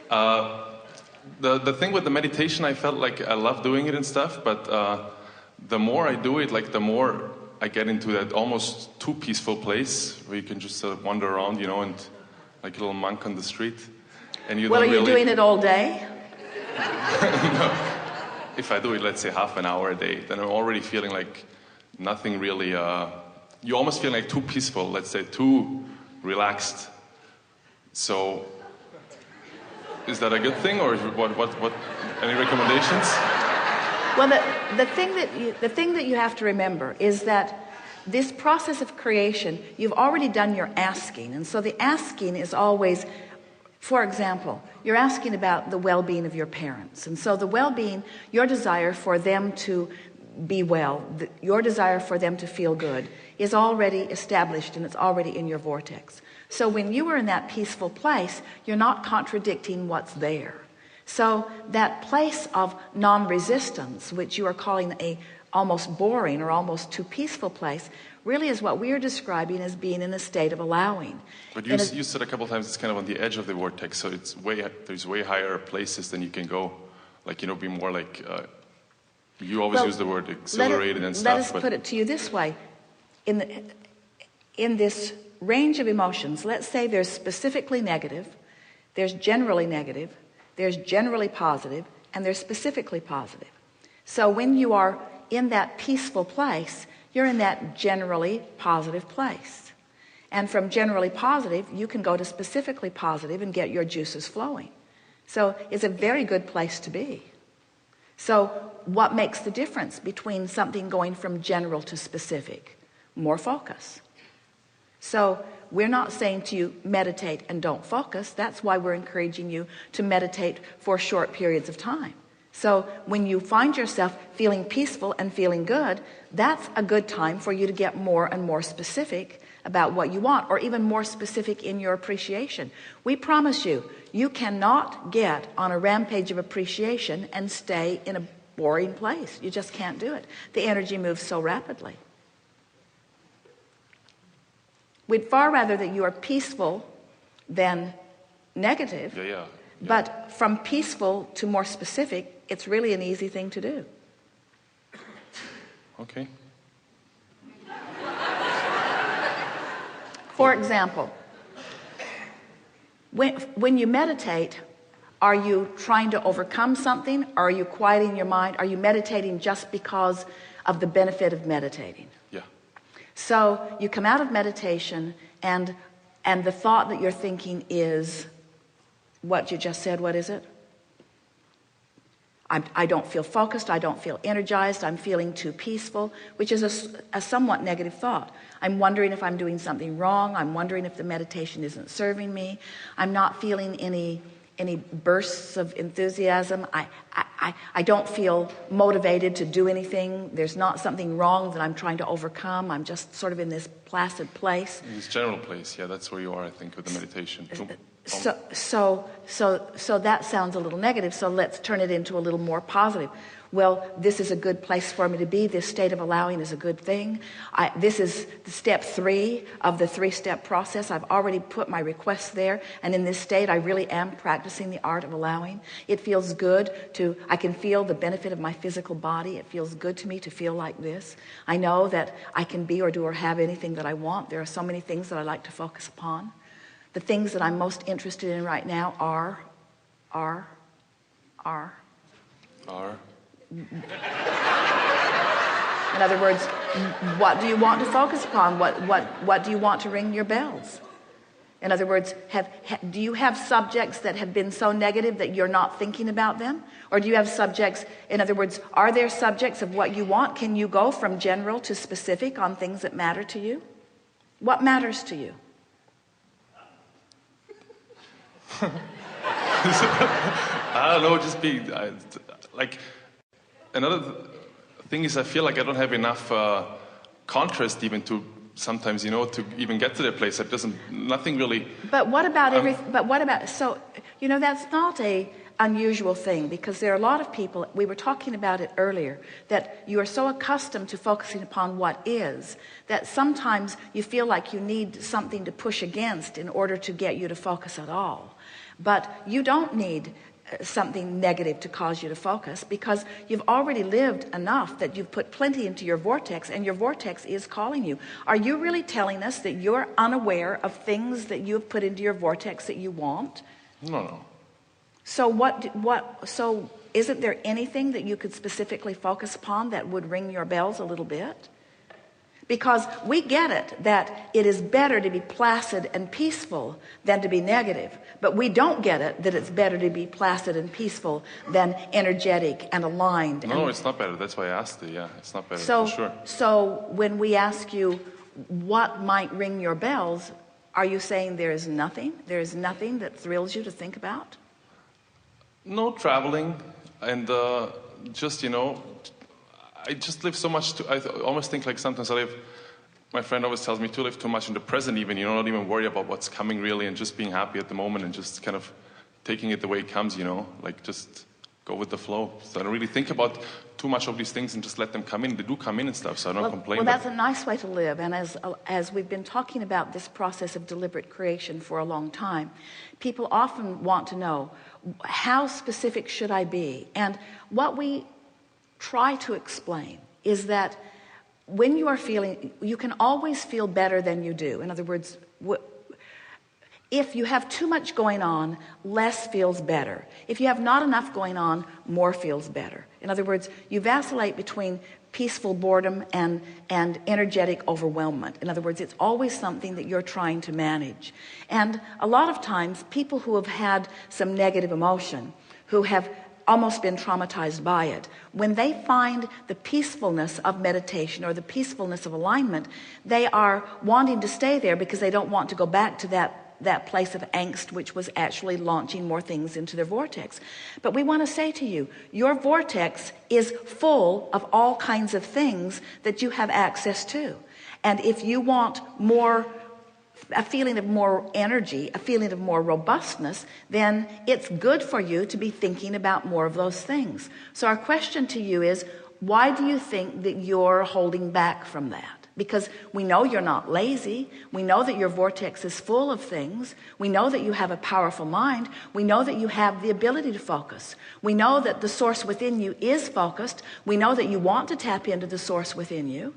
The thing with the meditation, I felt like I love doing it and stuff, but the more I do it, like the more I get into that almost too peaceful place where you can just wander around, you know, and like a little monk on the street. And you well, don't are you really... doing it all day? No. If I do it, let's say half an hour a day, then I'm already feeling like nothing really, you almost feel like too peaceful, let's say too relaxed. So, is that a good thing, or what any recommendations? Well, the thing that you have to remember is that this process of creation, you've already done your asking. And so the asking is always, for example, you're asking about the well-being of your parents. And so the well-being, your desire for them to be well, your desire for them to feel good is already established, and it's already in your vortex. So when you are in that peaceful place, you're not contradicting what's there. So that place of non-resistance, which you are calling a almost boring or almost too peaceful place, really is what we are describing as being in a state of allowing. But you said a couple of times it's kind of on the edge of the vortex, so there's way higher places than you can go. Like, you know, be more like, you always use the word exhilarated and stuff. Let us put it to you this way. In this range of emotions, let's say there's specifically negative, there's generally negative, there's generally positive, and there's specifically positive. So when you are in that peaceful place, you're in that generally positive place. And from generally positive, you can go to specifically positive and get your juices flowing. So it's a very good place to be. So what makes the difference between something going from general to specific? More focus. So we're not saying to you, meditate and don't focus. That's why we're encouraging you to meditate for short periods of time. So when you find yourself feeling peaceful and feeling good, that's a good time for you to get more and more specific about what you want, or even more specific in your appreciation. We promise you, you cannot get on a rampage of appreciation and stay in a boring place. You just can't do it. The energy moves so rapidly. We'd far rather that you are peaceful than negative. Yeah. But from peaceful to more specific, it's really an easy thing to do. Okay. For example, when you meditate, are you trying to overcome something? Are you quieting your mind? Are you meditating just because of the benefit of meditating? Yeah. So you come out of meditation, and the thought that you're thinking is what you just said. What is it? I don't feel focused. I don't feel energized. I'm feeling too peaceful, which is a somewhat negative thought. I'm wondering if I'm doing something wrong. I'm wondering if the meditation isn't serving me. I'm not feeling any bursts of enthusiasm. I don't feel motivated to do anything. There's not something wrong that I'm trying to overcome. I'm just sort of in this placid place. In this general place, yeah, that's where you are, I think, with the meditation. So that sounds a little negative, so let's turn it into a little more positive. Well, this is a good place for me to be. This state of allowing is a good thing. This is step 3 of the 3-step process. I've already put my requests there, and in this state I really am practicing the art of allowing. It feels good I can feel the benefit of my physical body. It feels good to me to feel like this. I know that I can be or do or have anything that I want. There are so many things that I like to focus upon. The things that I'm most interested in right now are. In other words, what do you want to focus upon? What do you want to ring your bells? In other words, do you have subjects that have been so negative that you're not thinking about them? Or do you have subjects, in other words, are there subjects of what you want? Can you go from general to specific on things that matter to you? What matters to you? I don't know, just like, another thing is I feel like I don't have enough contrast even to sometimes, to even get to that place. It doesn't, nothing really. But what about, so, that's not a unusual thing, because there are a lot of people, we were talking about it earlier, that you are so accustomed to focusing upon what is, that sometimes you feel like you need something to push against in order to get you to focus at all. But you don't need something negative to cause you to focus, because you've already lived enough that you've put plenty into your vortex, and your vortex is calling you. Are you really telling us that you're unaware of things that you've put into your vortex that you want? No. So isn't there anything that you could specifically focus upon that would ring your bells a little bit? Because we get it that it is better to be placid and peaceful than to be negative. But we don't get it that it's better to be placid and peaceful than energetic and aligned. No, it's not better. That's why I asked it. Yeah, it's not better, So, for sure. so when we ask you what might ring your bells, are you saying there is nothing? There is nothing that thrills you to think about? No, traveling and just, I just live so much. I almost think like sometimes my friend always tells me to live too much in the present even, not even worry about what's coming really, and just being happy at the moment and just kind of taking it the way it comes, like just go with the flow. So I don't really think about too much of these things and just let them come in. They do come in and stuff, so I don't complain. Well, that's a nice way to live. And as we've been talking about this process of deliberate creation for a long time, people often want to know, how specific should I be? And what we try to explain is that when you are feeling, you can always feel better than you do. In other words, if you have too much going on, less feels better. If you have not enough going on, more feels better. In other words, you vacillate between peaceful boredom and energetic overwhelmment. In other words, it's always something that you're trying to manage. And a lot of times, people who have had some negative emotion, who have almost been traumatized by it, when they find the peacefulness of meditation or the peacefulness of alignment, they are wanting to stay there because they don't want to go back to that place of angst, which was actually launching more things into their vortex. But we want to say to you, your vortex is full of all kinds of things that you have access to. And if you want a feeling of more energy, a feeling of more robustness, then it's good for you to be thinking about more of those things. So our question to you is, why do you think that you're holding back from that? Because we know you're not lazy. We know that your vortex is full of things. We know that you have a powerful mind. We know that you have the ability to focus. We know that the source within you is focused. We know that you want to tap into the source within you.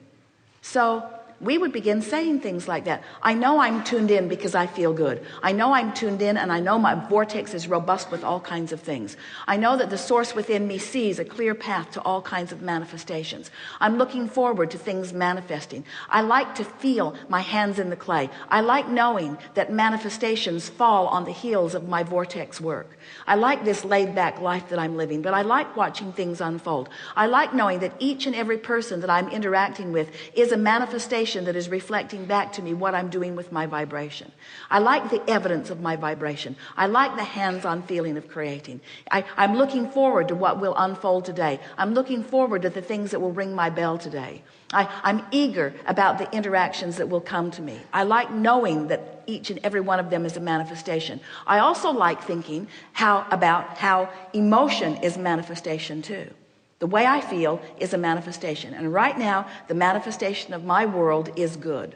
So we would begin saying things like that. I know I'm tuned in because I feel good. I know I'm tuned in, and I know my vortex is robust with all kinds of things. I know that the source within me sees a clear path to all kinds of manifestations. I'm looking forward to things manifesting. I like to feel my hands in the clay. I like knowing that manifestations fall on the heels of my vortex work. I like this laid-back life that I'm living, but I like watching things unfold. I like knowing that each and every person that I'm interacting with is a manifestation that is reflecting back to me what I'm doing with my vibration. I like the evidence of my vibration. I like the hands-on feeling of creating. I'm looking forward to what will unfold today. I'm looking forward to the things that will ring my bell today. I'm eager about the interactions that will come to me. I like knowing that each and every one of them is a manifestation. I also like thinking about how emotion is manifestation too. The way I feel is a manifestation. And right now, the manifestation of my world is good.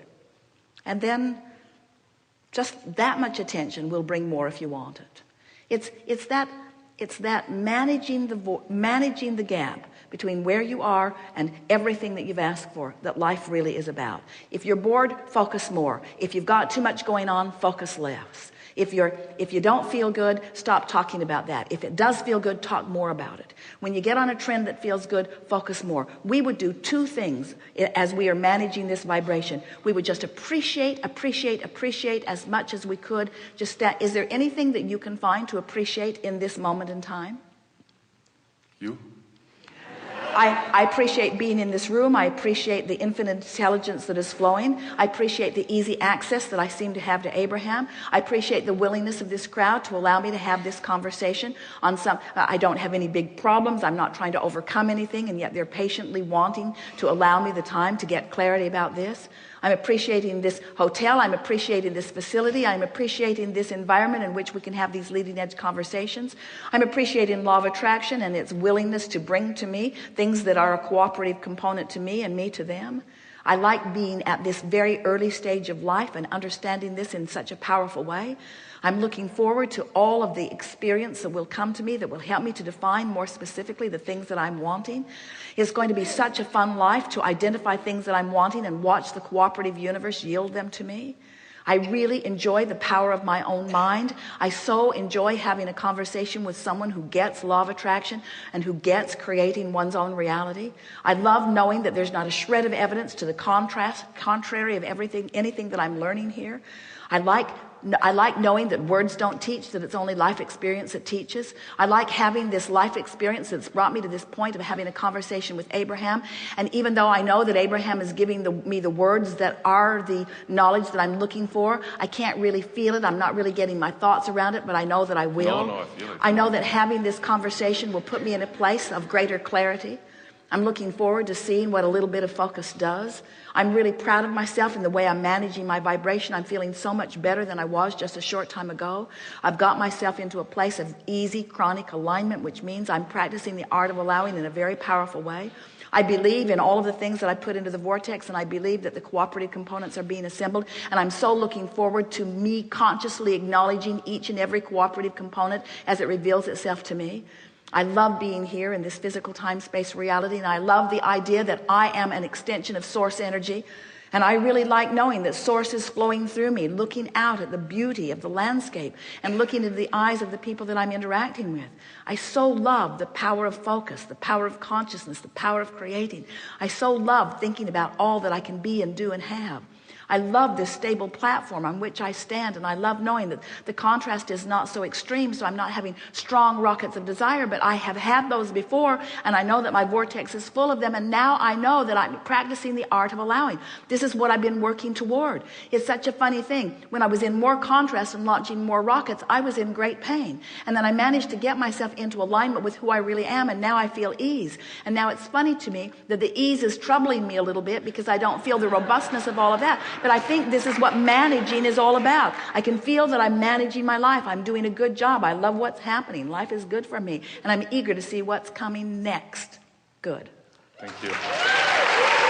And then just that much attention will bring more if you want it. It's that managing the gap between where you are and everything that you've asked for that life really is about. If you're bored, focus more. If you've got too much going on, focus less. If you don't feel good, stop talking about that. If it does feel good, talk more about it. When you get on a trend that feels good, focus more. We would do two things as we are managing this vibration. We would just appreciate as much as we could. Is there anything that you can find to appreciate in this moment in time? You? I appreciate being in this room. I appreciate the infinite intelligence that is flowing. I appreciate the easy access that I seem to have to Abraham. I appreciate the willingness of this crowd to allow me to have this conversation on I don't have any big problems. I'm not trying to overcome anything, and yet they're patiently wanting to allow me the time to get clarity about this. I'm appreciating this hotel. I'm appreciating this facility. I'm appreciating this environment in which we can have these leading edge conversations. I'm appreciating law of attraction and its willingness to bring to me things that are a cooperative component to me and me to them. I like being at this very early stage of life and understanding this in such a powerful way. I'm looking forward to all of the experience that will come to me that will help me to define more specifically the things that I'm wanting. It's going to be such a fun life to identify things that I'm wanting and watch the cooperative universe yield them to me. I really enjoy the power of my own mind. I so enjoy having a conversation with someone who gets law of attraction and who gets creating one's own reality. I love knowing that there's not a shred of evidence to the contrary of anything that I'm learning here. I like knowing that words don't teach, that it's only life experience that teaches. I like having this life experience that's brought me to this point of having a conversation with Abraham. And even though I know that Abraham is giving me the words that are the knowledge that I'm looking for, I can't really feel it. I'm not really getting my thoughts around it, but I know that I will. No, I feel it. I know that having this conversation will put me in a place of greater clarity. I'm looking forward to seeing what a little bit of focus does. I'm really proud of myself in the way I'm managing my vibration. I'm feeling so much better than I was just a short time ago. I've got myself into a place of easy chronic alignment, which means I'm practicing the art of allowing in a very powerful way. I believe in all of the things that I put into the vortex, and I believe that the cooperative components are being assembled, and I'm so looking forward to me consciously acknowledging each and every cooperative component as it reveals itself to me. I love being here in this physical time-space reality, and I love the idea that I am an extension of source energy. And I really like knowing that source is flowing through me, looking out at the beauty of the landscape and looking into the eyes of the people that I'm interacting with. I so love the power of focus, the power of consciousness, the power of creating. I so love thinking about all that I can be and do and have. I love this stable platform on which I stand, and I love knowing that the contrast is not so extreme, so I'm not having strong rockets of desire, but I have had those before, and I know that my vortex is full of them, and now I know that I'm practicing the art of allowing. This is what I've been working toward. It's such a funny thing. When I was in more contrast and launching more rockets, I was in great pain, and then I managed to get myself into alignment with who I really am, and now I feel ease. And now it's funny to me that the ease is troubling me a little bit because I don't feel the robustness of all of that. But I think this is what managing is all about. I can feel that I'm managing my life. I'm doing a good job. I love what's happening. Life is good for me. And I'm eager to see what's coming next. Good. Thank you.